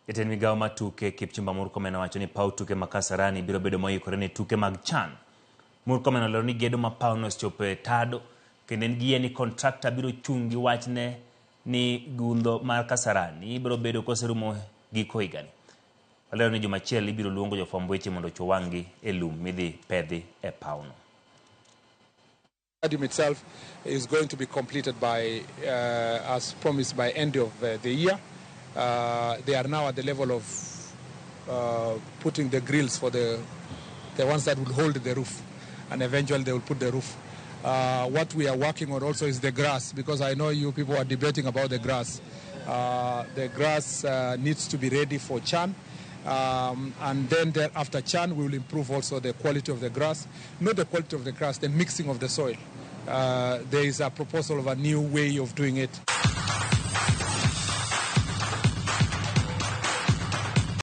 Jatend migawo mar tuke Kipchumba Murkomen owacho ni paw tuke ma Kasarani biro bedo moikore ne tuke mag CHAN. Murkomen olero ni gedo ma pawno osechopo e tado kendo en gi yie ni kontrakta biro chung' gi wachne ni gundho mar Kasarani biro bedo koserumo giko higani. Olero ni juma achiel ibiro luongo jofwamb weche mondo ochwo wang'gi e lum midhi pedhi e pawno. The stadium itself is going to be completed by, as promised, by end of the year. They are now at the level of putting the grills for the ones that will hold the roof, and eventually they will put the roof. What we are working on also is the grass, because I know you people are debating about the grass. The grass needs to be ready for CHAN. And then after CHAN, we will improve also the quality of the grass. Not the quality of the grass, the mixing of the soil. There is a proposal of a new way of doing it.